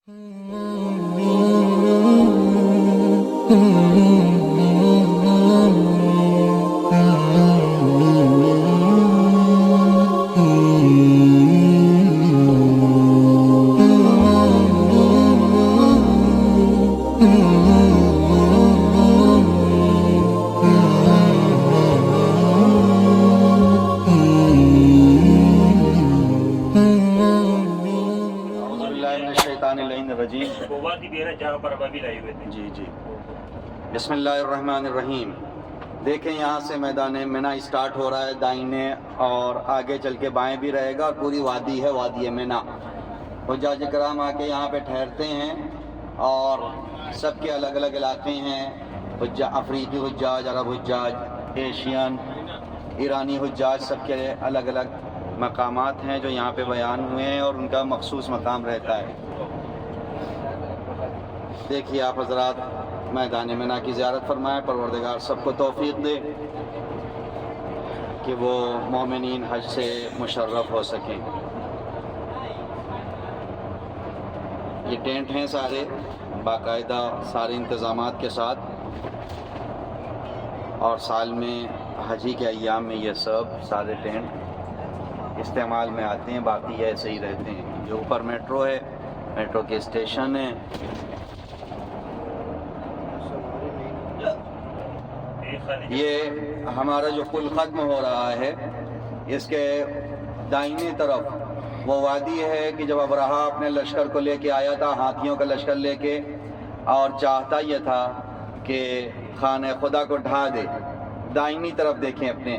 جی بسم اللہ الرحمن الرحیم. دیکھیں یہاں سے میدان مینا اسٹارٹ ہو رہا ہے دائنے، اور آگے چل کے بائیں بھی رہے گا، اور پوری وادی ہے، وادی مینا. حجاج کرام آ کے یہاں پہ ٹھہرتے ہیں، اور سب کے الگ الگ علاقے ہیں. افریقی حجاج، عرب حجاج، ایشین، ایرانی حجاج، سب کے الگ الگ مقامات ہیں جو یہاں پہ بیان ہوئے ہیں، اور ان کا مخصوص مقام رہتا ہے. دیکھیے آپ حضرات میدان مینا کی زیارت فرمائیں. پروردگار سب کو توفیق دے کہ وہ مومنین حج سے مشرف ہو سکیں. یہ ٹینٹ ہیں سارے باقاعدہ، سارے انتظامات کے ساتھ، اور سال میں حجی کے ایام میں یہ سب سارے ٹینٹ استعمال میں آتے ہیں، باقی ایسے ہی رہتے ہیں. جو اوپر میٹرو ہے، میٹرو کے اسٹیشن ہیں. یہ ہمارا جو پل ختم ہو رہا ہے، اس کے دائنی طرف وہ وادی ہے کہ جب ابرہا اپنے لشکر کو لے کے آیا تھا، ہاتھیوں کا لشکر لے کے، اور چاہتا یہ تھا کہ خانہ خدا کو ڈھا دے. دائنی طرف دیکھیں اپنے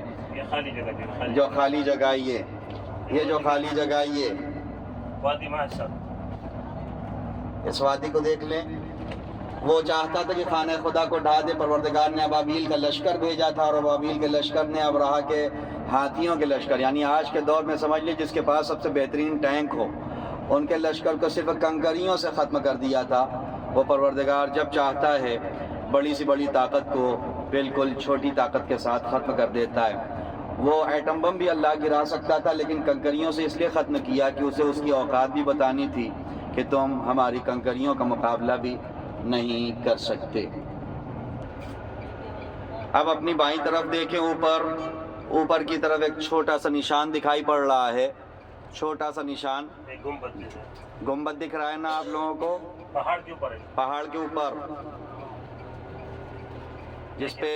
جو خالی جگہ، یہ جو خالی جگہ، یہ اس وادی کو دیکھ لیں. وہ چاہتا تھا کہ خانہ خدا کو ڈھا دے. پروردگار نے ابابیل کا لشکر بھیجا تھا، اور ابابیل کے لشکر نے ابرہا کے ہاتھیوں کے لشکر، یعنی آج کے دور میں سمجھ لیں جس کے پاس سب سے بہترین ٹینک ہو، ان کے لشکر کو صرف کنکریوں سے ختم کر دیا تھا. وہ پروردگار جب چاہتا ہے بڑی سی بڑی طاقت کو بالکل چھوٹی طاقت کے ساتھ ختم کر دیتا ہے. وہ ایٹم بم بھی اللہ گرا سکتا تھا، لیکن کنکریوں سے اس لیے ختم کیا کہ اسے اس کی اوقات بھی بتانی تھی کہ تم ہماری کنکریوں کا مقابلہ بھی نہیں کر سکتے. اب اپنی بائیں طرف دیکھیں، اوپر کی طرف ایک چھوٹا سا نشان دکھائی پڑ رہا ہے. چھوٹا سا نشان، گنبد دکھ رہا ہے نا آپ لوگوں کو؟ پہاڑ کے اوپر جس پہ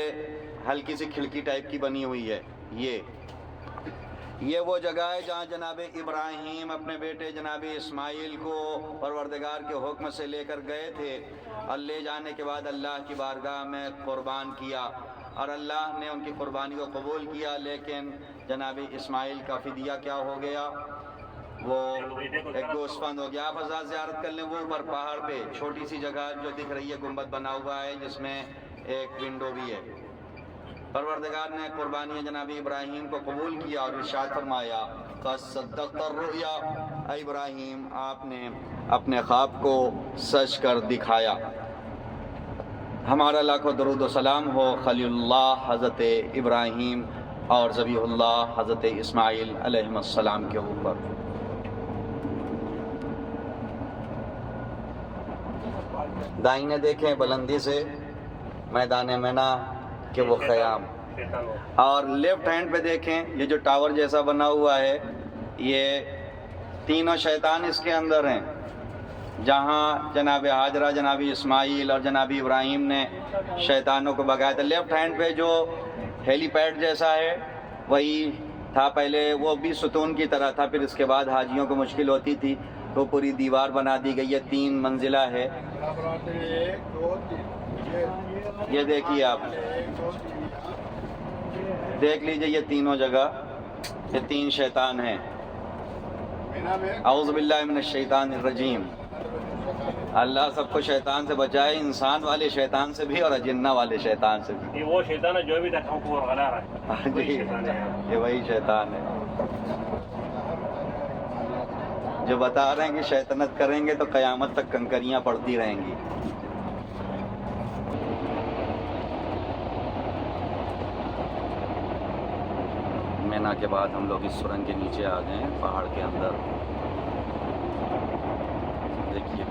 ہلکی سی کھڑکی ٹائپ کی بنی ہوئی ہے. یہ وہ جگہ ہے جہاں جناب ابراہیم اپنے بیٹے جناب اسماعیل کو پروردگار کے حکم سے لے کر گئے تھے، اور لے جانے کے بعد اللہ کی بارگاہ میں قربان کیا، اور اللہ نے ان کی قربانی کو قبول کیا. لیکن جناب اسماعیل کا فدیہ کیا ہو گیا؟ وہ ایک گوسفند ہو گیا. آپ حضرات زیارت کر لیں. وہ اوپر پہاڑ پہ چھوٹی سی جگہ جو دکھ رہی ہے، گنبد بنا ہوا ہے جس میں ایک ونڈو بھی ہے. پروردگار نے قربانی جناب ابراہیم کو قبول کیا، اور ارشاد فرمایا قد صدقت الرؤیا، اے ابراہیم آپ نے اپنے خواب کو سچ کر دکھایا. ہمارا لاکھوں درود و سلام ہو خلیل اللہ حضرت ابراہیم اور ذبیح اللہ حضرت اسماعیل علیہ السلام کے اوپر. دائیں دیکھیں بلندی سے میدان مینا کہ وہ خیام، اور لیفٹ ہینڈ پہ دیکھیں یہ جو ٹاور جیسا بنا ہوا ہے، یہ تینوں شیطان اس کے اندر ہیں. جہاں جناب حاجرہ، جناب اسماعیل اور جناب ابراہیم نے شیطانوں کو بگایا تھا. لیفٹ ہینڈ پہ جو ہیلی پیڈ جیسا ہے وہی تھا پہلے، وہ بھی ستون کی طرح تھا. پھر اس کے بعد حاجیوں کو مشکل ہوتی تھی تو پوری دیوار بنا دی گئی ہے. 3 منزلہ ہے. یہ دیکھیے آپ دیکھ لیجئے، یہ تینوں جگہ یہ 3 شیطان ہیں. اعوذ باللہ من الشیطان الرجیم. اللہ سب کو شیطان سے بچائے، انسان والے شیطان سے بھی اور اجنہ والے شیطان سے بھی. یہ وہ شیطان ہے جو ابھی تک ہم کو غلا رہا ہے. جی یہ وہی شیطان ہے جو بتا رہے ہیں کہ شیطنت کریں گے تو قیامت تک کنکریاں پڑتی رہیں گی. مینا کے بعد ہم لوگ اس سرنگ کے نیچے آ گئے ہیں، پہاڑ کے اندر. دیکھیے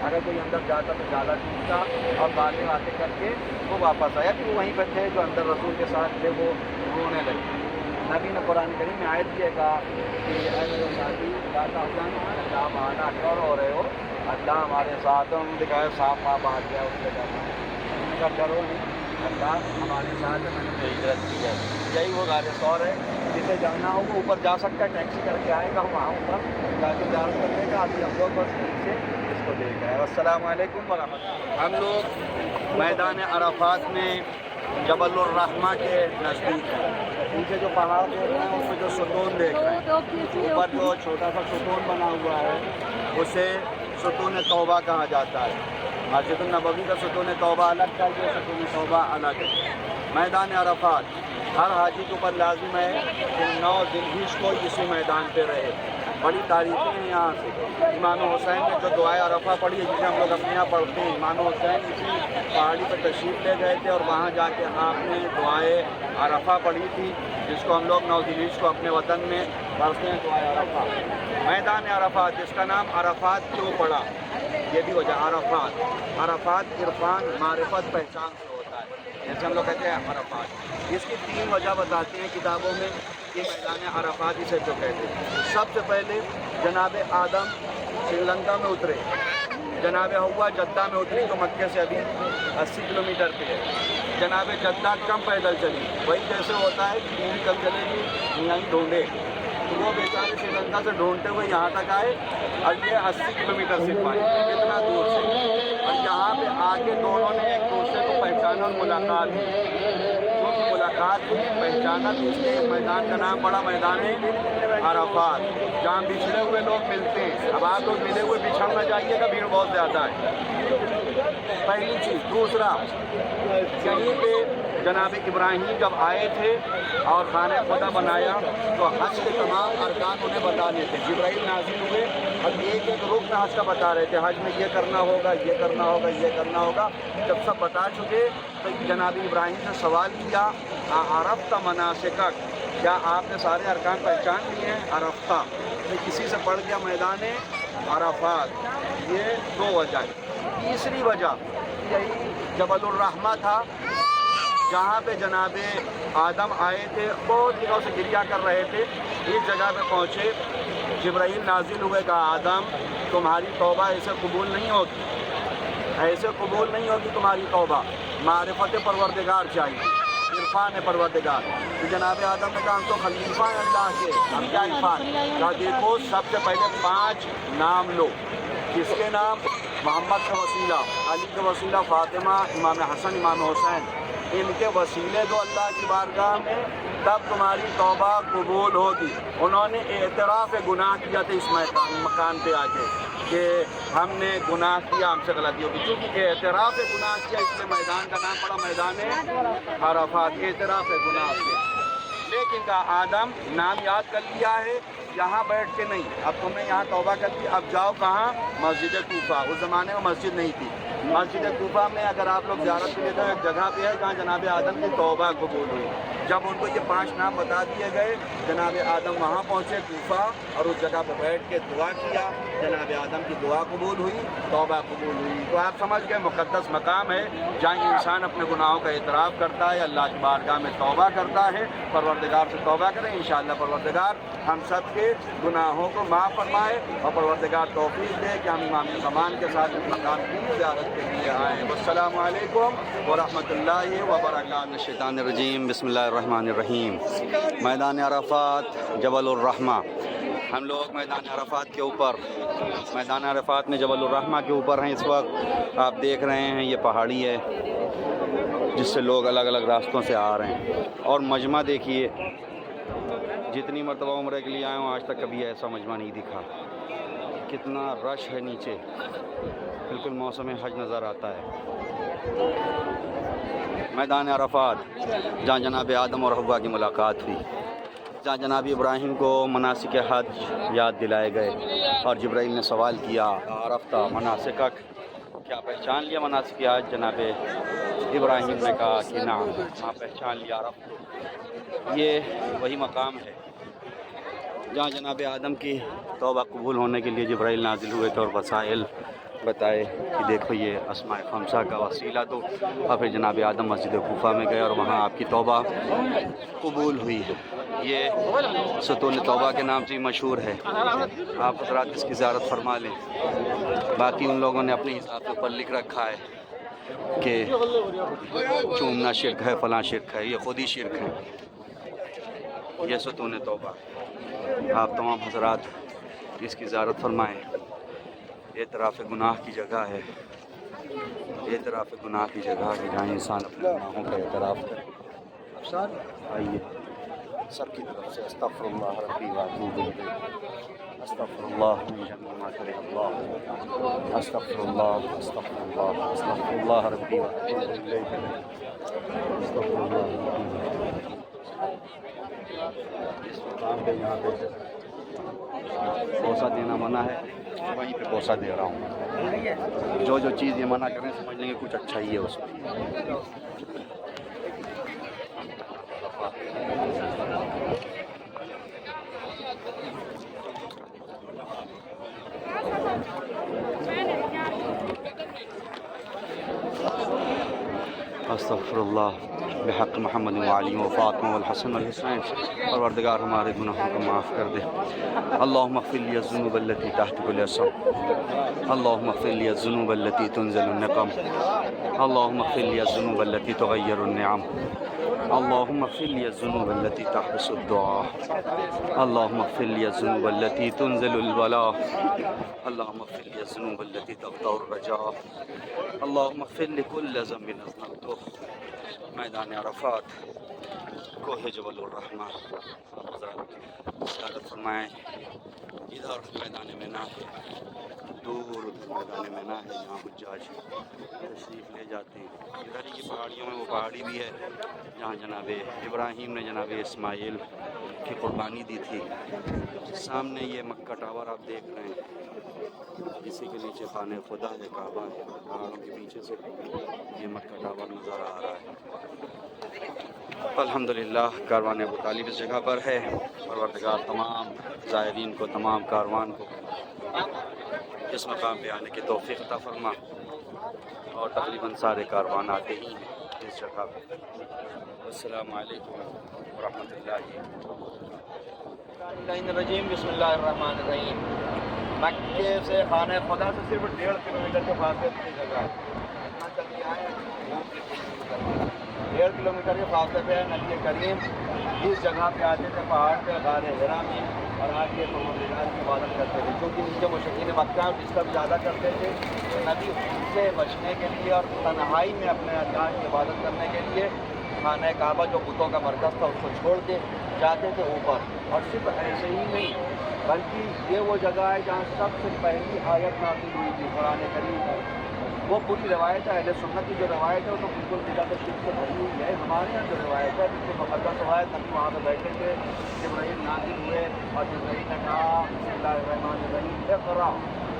اگر کوئی اندر جاتا تو زیادہ ٹوٹتا اور باتیں کر کے وہ واپس آیا کہ وہ وہیں پہ تھے جو اندر رسول کے ساتھ تھے وہ رونے لگے۔ نبی نے قرآن کریم میں آیت کیا کہا کہ اے میرے ساتھی داتا حسین اللہ مانا کر ہو رہے ہو، اللہ ہمارے ساتھ ہم دکھائے صاف آپ آ گیا اس جگہ پر، انہوں نے کہا ڈرو نہیں اللہ ہمارے ساتھ ہے، میں نے ہجرت کی ہے۔ یہی وہ غار ثور ہے، جسے جانا ہو وہ اوپر جا سکتا ہے، ٹیکسی کر کے آئے گا وہاں اوپر جا کے زیارت کر لے گا۔ ابھی ہم لوگ بس یہیں سے اس کو دیکھ رہے ہیں۔ السلام علیکم ورحمۃ اللہ۔ ہم لوگ میدان عرفات میں جبل الرحمہ کے نزدیک ہیں۔ نیچے جو پہاڑ دیکھ رہے ہیں اس میں جو ستون دیکھ رہے ہیں، اوپر جو چھوٹا سا ستون بنا ہوا ہے اسے ستون توبہ کہا جاتا ہے۔ مسجد النبوی کا ستون توبہ الگ ہے، یہ ستون توبہ الگ ہے۔ میدان عرفات ہر حاجی کے اوپر لازم ہے کہ 9 ذوالحجہ کو اسی میدان پہ رہے۔ بڑی تاریخیں ہیں یہاں سے۔ امام حسین نے جو دعائے عرفہ پڑھی ہے جسے ہم لوگ اپنے یہاں پڑھتے ہیں، امام حسین اسی پہاڑی پہ تشریف لے گئے تھے اور وہاں جا کے آپ نے دعائے عرفہ پڑھی تھی، جس کو ہم لوگ 9 ذوالحجہ کو اپنے وطن میں پڑھتے ہیں دعائے عرفہ۔ میدان عرفات جس کا نام عرفات کیوں پڑا، یہ بھی وجہ عرفات۔ عرفات عرفان معرفت پہچان سے ہوتا ہے، جیسے ہم لوگ کہتے ہیں عرفات۔ اس کی 3 وجہ بتاتے ہیں کتابوں میں کہ میدان عرفات اسے جو کہتے ہیں۔ سب سے پہلے جناب آدم سری لنکا میں اترے، جناب حوا جدہ میں اتری جو مکے سے ابھی 80 کلومیٹر پہ ہے۔ جناب جدہ کم پیدل چلی، وہی جیسے ہوتا ہے کہ پوری کم چلے گی میاں ڈھونڈے، تو وہ بیچارے سری لنکا سے ڈھونڈتے ہوئے یہاں تک آئے اور یہ 80 کلومیٹر سے پائے اتنا دور سے، اور یہاں پہ آ کے دونوں نے ایک دوسرے کو پہچانا اور ملاقات ہوئی۔ ملاقات ہوئی، پہچانا، تو اس لیے اس میدان کا نام پڑا میدان عرفات، جہاں بچھڑے ہوئے لوگ ملتے ہیں۔ اب آپ لوگ ملے ہوئے بچھڑ نہ جائیے گا، بھیڑ بہت زیادہ ہے، پہلی چیز۔ دوسرا، یہیں پہ جناب ابراہیم جب آئے تھے اور خانہ خدا بنایا تو حج کے تمام ارکان انہیں بتانے تھے، جبرائیل نازل ہوئے اور ایک ایک رکن حج کا بتا رہے تھے، حج میں یہ کرنا ہوگا، یہ کرنا ہوگا، یہ کرنا ہوگا۔ جب سب بتا چکے تو جناب ابراہیم نے سوال کیا عرفت مناسکک، کیا آپ نے سارے ارکان پہچان لیے ہیں؟ عرفتہ، تو کسی سے پڑھ گیا میدان عرفات۔ یہ 2 وجہ۔ تیسری وجہ یہی جبل الرحمہ تھا جہاں پہ جناب آدم آئے تھے، بہت دنوں سے گریا کر رہے تھے، اس جگہ پہ پہنچے، جبرائیل نازل ہوئے، کہا آدم تمہاری توبہ ایسے قبول نہیں ہوگی، ایسے قبول نہیں ہوگی تمہاری توبہ، معرفت پروردگار چاہیے، عرفان پروردگار۔ تو جناب آدم نے کہا ہم تو خلیفہ ہیں اللہ کے، ہم کیا عرفان؟ کہا دیکھو سب سے پہلے 5 نام لو، کس کے نام؟ محمد کا وسیلہ، علی کا وسیلہ فاطمہ، امام حسن، امام حسین، ان کے وسیلے دو اللہ کی بارگاہ میں، تب تمہاری توبہ قبول ہوگی۔ انہوں نے اعتراف گناہ کیا تھا اس مکان پہ آ کے کہ ہم نے گناہ کیا، ہم سے غلطی ہوگی، کیونکہ اعتراف گناہ کیا اس لیے میدان کا نام پڑا میدان عرفات، اعتراف گناہ کیا۔ لیکن کہا آدم نام یاد کر لیا ہے، یہاں بیٹھ کے نہیں، اب تم نے یہاں توبہ کر لی، اب جاؤ کہاں؟ مسجد کوفہ۔ اس زمانے میں مسجد نہیں تھی، مسجد کوفہ میں اگر آپ لوگ زیارت کے لیے تو ایک جگہ پہ ہے جہاں جناب آدم کی توبہ قبول ہوئی۔ جب ان کو یہ 5 نام بتا دیے گئے، جناب آدم وہاں پہنچے کوفہ اور اس جگہ پہ بیٹھ کے دعا کیا، جناب آدم کی دعا قبول ہوئی، توبہ قبول ہوئی۔ تو آپ سمجھ گئے مقدس مقام ہے جہاں انسان اپنے گناہوں کا اعتراف کرتا ہے، اللہ کی بارگاہ میں توبہ کرتا ہے، پروردگار سے توبہ کریں، انشاءاللہ پروردگار ہم سب کے گناہوں کو معاف فرمائے اور پروردگار توفیق دے کہ ہم امام زمان کے ساتھ اس مقام کی زیارت کے لیے آئیں۔ والسلام علیکم ورحمۃ اللہ وبرکاتہ۔ الشیطان الرجیم، بسم اللہ الرحمن الرحیم۔ میدان عرفات جبل الرحمہ، ہم لوگ میدان عرفات کے اوپر، میدان عرفات میں جبل الرحمہ کے اوپر ہیں اس وقت۔ آپ دیکھ رہے ہیں یہ پہاڑی ہے جس سے لوگ الگ الگ راستوں سے آ رہے ہیں، اور مجمع دیکھیے، جتنی مرتبہ عمرے کے لیے آئے ہوں آج تک کبھی ایسا مجمع نہیں دکھا، کتنا رش ہے نیچے، بالکل موسم حج نظر آتا ہے۔ میدان عرفات جہاں جناب آدم اور حوا کی ملاقات ہوئی، جہاں جناب ابراہیم کو مناسک حج یاد دلائے گئے اور جبرائیل نے سوال کیا عرفتہ مناسکک، کیا پہچان لیا مناسک حج؟ جناب ابراہیم نے کہا کہ نعم، ہاں پہچان لیا عرفتہ۔ یہ وہی مقام ہے جہاں جناب آدم کی توبہ قبول ہونے کے لیے جبرائیل نازل ہوئے تھے اور وسائل بتائے کہ دیکھو یہ اسماء خمسہ کا وسیلہ دو، اور پھر جناب آدم مسجد کوفہ میں گئے اور وہاں آپ کی توبہ قبول ہوئی ہے۔ یہ ستون توبہ کے نام سے ہی مشہور ہے، آپ حضرات اس کی زیارت فرما لیں۔ باقی ان لوگوں نے اپنے حساب کے اوپر لکھ رکھا ہے کہ چومنا شرک ہے، فلاں شرک ہے، یہ خود ہی شرک ہے۔ یہ ستون توبہ، آپ تمام حضرات اس کی زیارت فرمائیں۔ اعتراف گناہ کی جگہ ہے، اعتراف گناہ کی جگہ ہے جہاں انسان اپنے گناہوں کا اعتراف کرے۔ آئیے سب کی طرف سے استغفر اللہ ربی واتوب الیہ، استغفر اللہ من جمیع ما کرہ اللہ، استغفر اللہ، استغفر اللہ، استغفر اللہ ربی واتوب الیہ، استغفر اللہ ربی۔ اس مقام پہ یہاں پہ بوسہ دینا منع ہے، وہیں پہ بوسہ دے رہا ہوں۔ جو جو چیز یہ منع کریں سمجھ لیں گے کچھ اچھا ہی ہے اس میں۔ استغفر اللہ بحق محمد وعلی و فاطمہ والحسن والحسین، پروردگار ہمارے گناہوں کو معاف کر دے۔ اللہم اغفر لی الذنوب التي تحت كل اسم، اللہم اغفر لی الذنوب التي تنزل النقم، اللہم اغفر لی الذنوب التي تغیر النعم، اللہم اغفر لی الذنوب التي تحبس الدعاء، اللہم اغفر لی الذنوب التي تنزل البلاء، اللہم اغفر لی الذنوب التي تقطع الرجاء، اللہم اغفر لكل ذنب اذنبته، میدان عرفات، کوہ جبل الرحمہ، زیارت فرمائیں۔ ادھر میدان مینا ہے، دور میدان مینا ہے جہاں حجاج تشریف لے جاتے ہیں۔ ادھر ہی کی پہاڑیوں میں وہ پہاڑی بھی ہے جہاں جناب ابراہیم نے جناب اسماعیل کی قربانی دی تھی۔ سامنے یہ مکہ ٹاور آپ دیکھ رہے ہیں، اسی کے نیچے خانہ خدا ہے، کعبہ ہے، پہاڑوں کے پیچھے سے یہ مکہ ٹاور نظر آ رہا ہے۔ الحمدللہ کاروان ابو طالب اس جگہ پر ہے۔ پروردگار تمام زائرین کو، تمام کاروان کو اس مقام پہ آنے کی توفیق عطا فرما، اور تقریباً سارے کاروان آتے ہی ہیں اس جگہ پہ۔ السلام علیکم ورحمۃ اللہ الرجیم، بسم اللہ الرحمن الرحیم۔ مکے سے خانہ خدا سے صرف 1.5 کلومیٹر کے فاصلے کی جگہ ہے۔ 1.5 کلومیٹر کے فاصلے پہ نبی کریم اس جگہ پہ آتے تھے، پہاڑ پہ غار حرا میں، اور آ کے پروردگار کی عبادت کرتے تھے، کیونکہ ان کے مشرکین مکہ اس کا بھی زیادہ کرتے تھے۔ تو نبی ان سے بچنے کے لیے اور تنہائی میں اپنے اللہ کی عبادت کرنے کے لیے خانہ کعبہ جو بتوں کا مرکز تھا اس کو چھوڑ کے جاتے تھے اوپر۔ اور صرف ایسے ہی نہیں بلکہ یہ وہ جگہ ہے جہاں سب سے پہلی آیت نازل ہوئی تھی قرآن کریم ہے۔ وہ پوری روایت ہے، اہل سنت کی جو روایت ہے وہ تو بالکل بدعت و شرک سے بھری ہوئی ہے۔ ہمارے یہاں جو روایت ہے بالکل مقدس روایت، نبی وہاں پہ بیٹھے تھے، جبرائیل نازل ہوئے اور جبرائیل نے کہا بسم اللہ الرحمن الرحیم اقرأ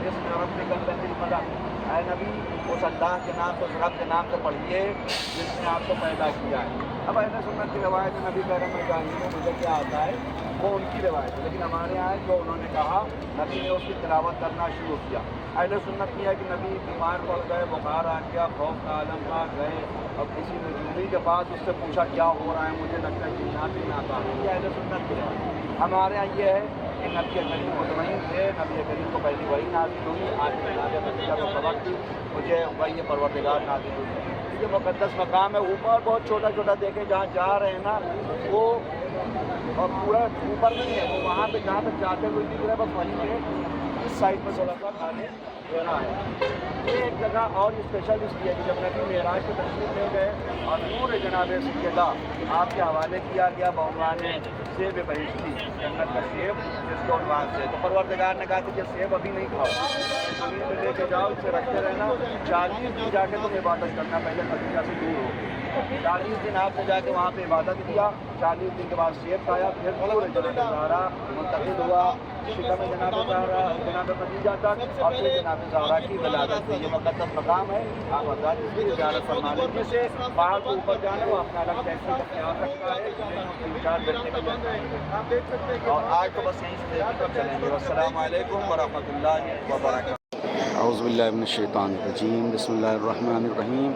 بسم ربک الذی خلق، اے نبی اس اللہ کے نام سے، اس رب کے نام سے پڑھیے جس نے آپ کو پیدا کیا ہے۔ اب اہل سنت کی روایت ہے، نبی کہہ رہے ہیں میں مجھے کیا آتا ہے، وہ ان کی روایت ہے، لیکن ہمارے یہاں جو انہوں نے کہا نبی نے اس کی تلاوت کرنا شروع کیا۔ اہل سنت یہ ہے کہ نبی بیمار پڑ گئے، بخار آ گیا، خوف کا عالم تھا، گئے اور کسی نے جوڑی کے پاس اس سے پوچھا کیا ہو رہا ہے، مجھے لگتا ہے کہ یہاں سے ناکام ہے۔ یہ اہل سنت کی روایت۔ ہمارے یہاں یہ ہے کہ نبی کریم مطمئن تھے، نبی کریم کو پہلی وحی نازل ہوئی، آج جناب خدیجہ کو خبر تھی مجھے وحی پروردگار نازل ہوئی۔ یہ مقدس مقام ہے، اوپر بہت چھوٹا چھوٹا دیکھیں جہاں جا رہے ہیں نا وہ اور پورا اوپر نہیں ہے، وہ وہاں پہ جہاں تک جاتے ہوئے دکھ رہا ہے بس وہیں پہ اس سائڈ میں تھوڑا سا کھانے دینا ہے۔ یہ ایک جگہ اور اسپیشل اس لیے کہ جب نبی معراج پہ تشریف لے گئے اور نور جناب سیدہ آپ کے حوالے کیا گیا بعنوان سیب بہشتی، جنت کا سیب جس کے عنوان سے، تو پروردگار نے کہا کہ یہ سیب ابھی نہیں کھاؤ، زمین پہ لے کے جاؤ، اسے رکھتے رہنا، 40 دن جا کے تم عبادت کرنا، پہلے خدیجہ سے دور ہو۔ 40 دن آپ نے جا کے وہاں پہ عبادت کیا، 40 دن کے بعد سیب کھایا، پھر پورے جناب زہرا منتقل ہوا شکم جناب زہرا جناب خدیجہ تک، اور پھر جناب زہرا کی ولادت ہوئی۔ یہ مقدس مقام ہے، آپ حضرات اس کی زیارت فرما لیں۔ جسے پہاڑ کو اوپر جانا وہ اپنا الگ ٹیکسی کا خیال رکھتا ہے، 3-4 گھنٹے کا آپ دیکھ سکتے ہیں، اور آج تو بس یہیں سے دیکھ کر چلیں گے۔ السلام علیکم ورحمۃ اللہ وبرکاتہ۔ اعوذ باللہ من الشیطان الرجیم بسم اللہ الرحمن الرحیم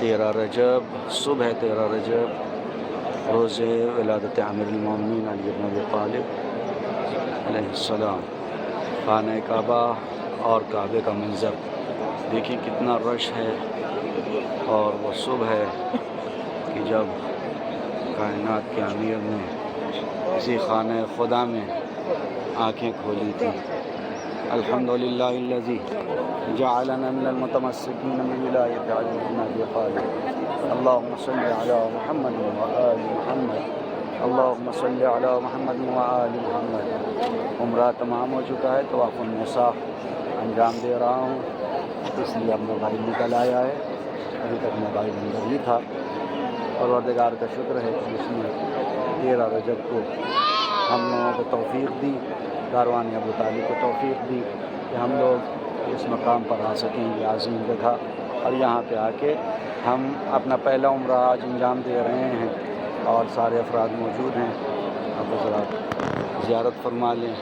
13 رجب صبح 13 رجب روز ولادت امیر المومنین علی بن ابی طالب علیہ السلام. خانہ کعبہ اور کعبے کا منظر دیکھیں کتنا رش ہے، اور وہ صبح ہے کہ جب کائنات کے امیر نے اسی خانہ خدا میں آنکھیں کھولی تھی. الحمدللہ الذی جعلنا من المتمسکین من ولایت علی بن ابی طالب. اللہم صل علی محمد وآل محمد، اللہم صل علی محمد وآل محمد. عمرہ تمام ہو چکا ہے، طواف النساء انجام دے رہا ہوں، اس لیے اب موبائل نکل آیا ہے. ابھی تک موبائل اندر ہی تھا. پروردگار کا شکر ہے کہ اس نے 13 رجب کو ہم لوگوں کو توفیق دی، کاروان ابو طالب کو توفیق دی کہ ہم لوگ اس مقام پر آ سکیں. یہ عظیم جگہ، اور یہاں پہ آ کے ہم اپنا پہلا عمرہ آج انجام دے رہے ہیں، اور سارے افراد موجود ہیں. آپ حضرات زیارت فرما لیں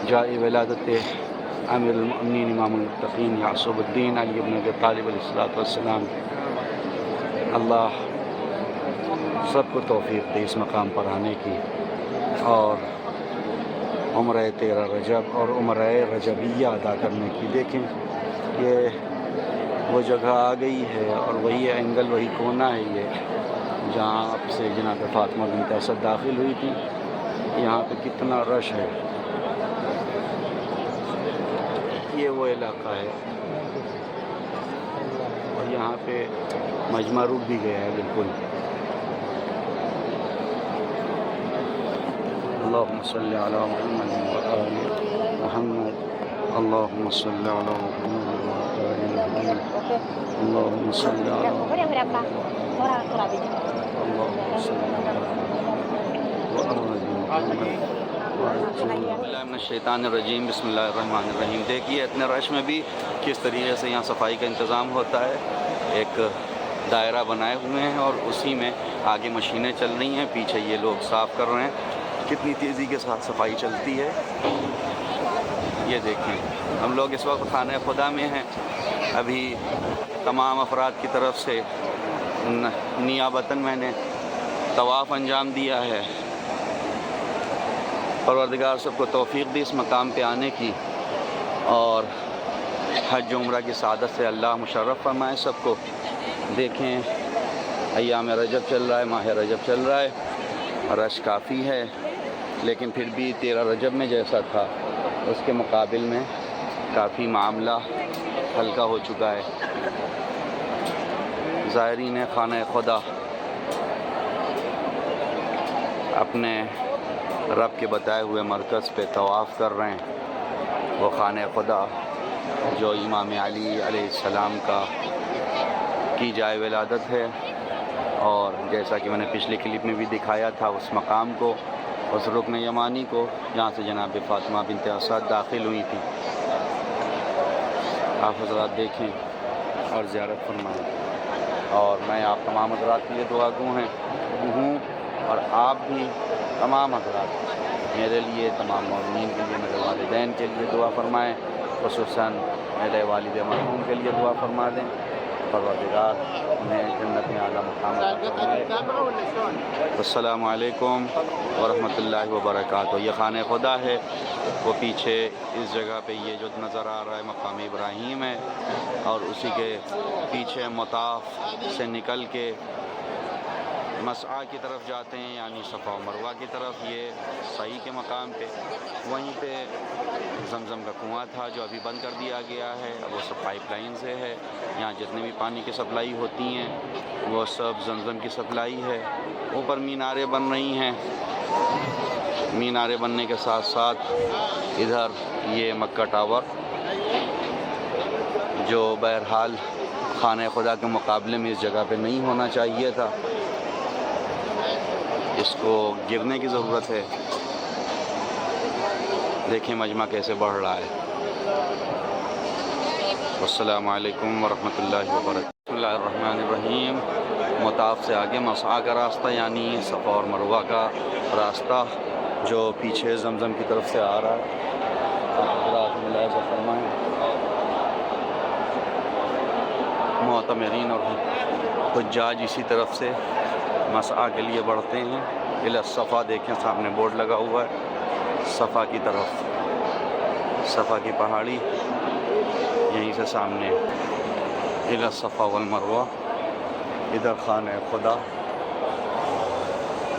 جائے ولادت امیر المؤمنین امام المتقین یعصب الدین علی بن ابی طالب علیہ السلام. اللہ سب کو توفیق دے اس مقام پر آنے کی، اور عمرہ 13 رجب اور عمرہ رجبیہ ادا کرنے کی. دیکھیں یہ وہ جگہ آ گئی ہے، اور وہی اینگل، وہی کونا ہے یہ جہاں اب سے جناب فاطمہ بنت اسد داخل ہوئی تھی. یہاں پہ کتنا رش ہے، یہ وہ علاقہ ہے، اور یہاں پہ مجمع رک بھی گیا ہے بالکل. اللہم صلی علی محمد وآل محمد، اللہم صلی علی محمد وآل محمد، اللہم صلی علی محمد، اللہم صلی علی محمد. من الشیطان الرجیم بسم اللہ الرحمن الرحیم. دیکھیے اتنے رش میں بھی کس طریقے سے یہاں صفائی کا انتظام ہوتا ہے. ایک دائرہ بنائے ہوئے ہیں، اور اسی میں آگے مشینیں چل رہی ہیں، پیچھے یہ لوگ صاف کر رہے ہیں. کتنی تیزی کے ساتھ صفائی چلتی ہے یہ دیکھیں. ہم لوگ اس وقت خانہ خدا میں ہیں. ابھی تمام افراد کی طرف سے نیابتاً میں نے طواف انجام دیا ہے. پروردگار سب کو توفیق دی اس مقام پہ آنے کی، اور حج عمرہ کی سعادت سے اللہ مشرف فرمائے سب کو. دیکھیں ایام رجب چل رہا ہے، ماہ رجب چل رہا ہے، رش کافی ہے، لیکن پھر بھی 13 رجب میں جیسا تھا اس کے مقابل میں کافی معاملہ ہلکا ہو چکا ہے. زائرین خانہ خدا اپنے رب کے بتائے ہوئے مرکز پہ طواف کر رہے ہیں. وہ خانہ خدا جو امام علی علیہ السلام کی جائے ولادت ہے، اور جیسا کہ میں نے پچھلے کلپ میں بھی دکھایا تھا اس مقام کو، اس رکن یمانی کو جہاں سے جناب فاطمہ بنت اسد داخل ہوئی تھی. آپ حضرات دیکھیں اور زیارت فرمائیں. اور میں آپ تمام حضرات کے لیے دعا گو ہوں، اور آپ بھی تمام حضرات میرے لیے، تمام مومنین کے لیے، میرے والدین کے لیے دعا فرمائیں. خصوصاً میرے والد مرحوم کے لیے دعا فرما دیں. پروردگار انہیں جنت میں اعلیٰ مقام عطا فرمائے. السلام علیکم ورحمۃ اللہ وبرکاتہ. یہ خانہ خدا ہے، وہ پیچھے اس جگہ پہ یہ جو نظر آ رہا ہے مقام ابراہیم ہے، اور اسی کے پیچھے مطاف سے نکل کے مسعی کی طرف جاتے ہیں، یعنی صفا و مروہ کی طرف. یہ صحیح کے مقام پہ وہیں پہ زمزم کا کنواں تھا جو ابھی بند کر دیا گیا ہے. اب وہ سب پائپ لائن سے ہے. یہاں جتنے بھی پانی کی سپلائی ہوتی ہیں وہ سب زمزم کی سپلائی ہے. اوپر میناریں بن رہی ہیں. میناریں بننے کے ساتھ ساتھ ادھر یہ مکہ ٹاور جو بہرحال خانہ خدا کے مقابلے میں اس جگہ پہ نہیں ہونا چاہیے تھا، اس کو گرنے کی ضرورت ہے. دیکھیں مجمع کیسے بڑھ رہا ہے. السلام علیکم ورحمۃ اللہ وبرکاتہ. بسم اللہ الرحمن الرحیم. مطاف سے آگے مسعی کا راستہ، یعنی صفا اور مروہ کا راستہ جو پیچھے زمزم کی طرف سے آ رہا ہے. ملاحظہ فرمائیں معتمرین اور حجاج اسی طرف سے مسعی کے لیے بڑھتے ہیں الی الصفا. دیکھیں سامنے بورڈ لگا ہوا ہے صفا کی طرف، صفا کی پہاڑی یہیں سے سامنے الی الصفا والمروہ. ادھر خانہ خدا،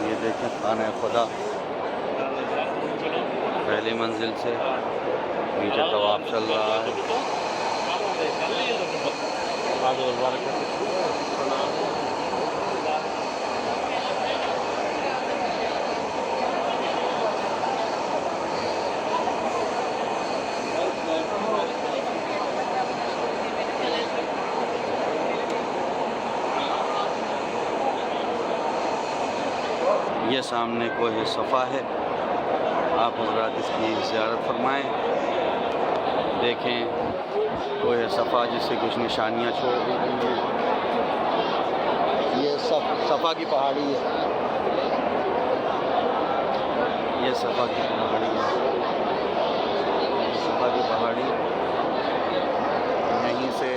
یہ دیکھیں خانہ خدا پہلی منزل سے نیچے طواف چل رہا ہے. یہ سامنے کوہ صفا ہے، آپ حضرات اس کی زیارت فرمائیں. دیکھیں کوہ صفا جس سے کچھ نشانیاں چھوڑ دی گئی ہیں. یہ صفا کی پہاڑی ہے، یہ صفا کی پہاڑی ہے، صفا کی پہاڑی یہیں سے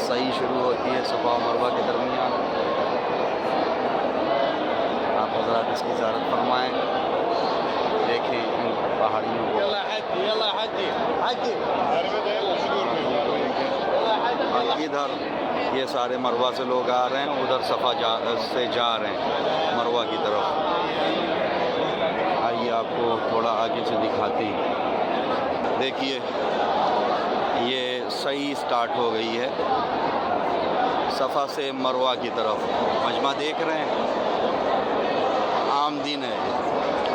صحیح شروع ہوتی ہے صفا و مروہ کے درمیان. آپ حضرات اس کی زیارت فرمائیں. دیکھیں ان پہاڑیوں کو. ادھر یہ سارے مروہ سے لوگ آ رہے ہیں، ادھر صفا سے جا رہے ہیں مروہ کی طرف. آئیے آپ کو تھوڑا آگے سے دکھاتے ہیں. دیکھیے یہ صحیح سٹارٹ ہو گئی ہے صفا سے مروہ کی طرف. مجمع دیکھ رہے ہیں، عام دن ہے،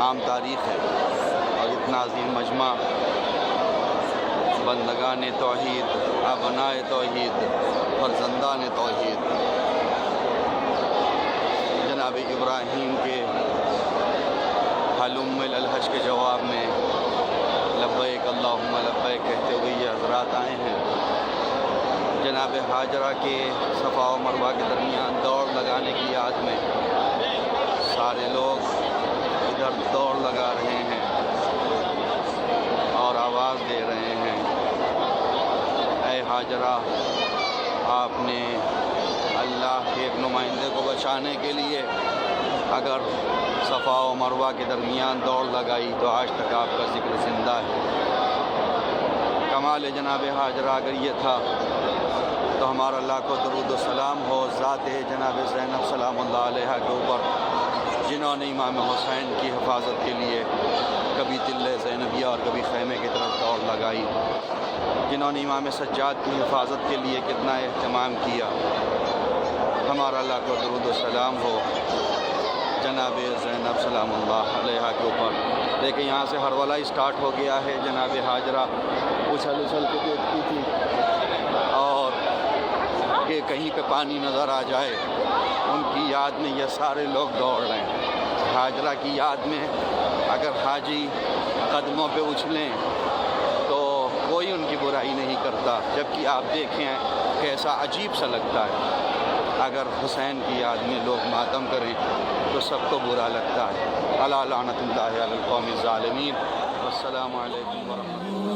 عام تاریخ ہے، اور اتنا عظیم مجمع بندگان توحید، ابناء توحید، فرزندان توحید جناب ابراہیم کے حلم الحج کے جواب میں لبیک اللہم لبیک کہتے ہوئے یہ حضرات آئے ہیں. جناب حاجرہ کے صفا و مروہ کے درمیان دوڑ لگانے کی یاد میں سارے لوگ ادھر دوڑ لگا رہے ہیں اور آواز دے رہے ہیں، اے حاجرہ آپ نے اللہ کے ایک نمائندے کو بچانے کے لیے اگر صفا و مروہ کے درمیان دوڑ لگائی تو آج تک آپ کا ذکر زندہ ہے. کمال جناب حاجرہ اگر یہ تھا تو ہمارا لاکھوں درود و سلام ہو ذات جناب زینب سلام اللہ علیہ کے اوپر، جنہوں نے امام حسین کی حفاظت کے لیے کبھی تلے زینبیہ اور کبھی خیمے کی طرف دوڑ لگائی، جنہوں نے امام سجاد کی حفاظت کے لیے کتنا اہتمام کیا. ہمارا لاکھوں درود و سلام ہو جناب زینب سلام اللہ علیہ کے اوپر. دیکھیں یہاں سے ہرولہ اسٹارٹ ہو گیا ہے. جناب حاجرہ اچھل اچھل کے دیکھتی تھی اور کہ کہیں پہ پانی نظر آ جائے. ان کی یاد میں یہ سارے لوگ دوڑ رہے ہیں. حاجرہ کی یاد میں اگر حاجی قدموں پہ اچھلیں تو کوئی ان کی برائی نہیں کرتا، جبکہ آپ دیکھیں کیسا عجیب سا لگتا ہے. اگر حسین کی یاد میں لوگ ماتم کریں تو سب کو برا لگتا ہے. الا لعنت اللہ علی القوم الظالمین. والسلام علیکم ورحمۃ اللہ.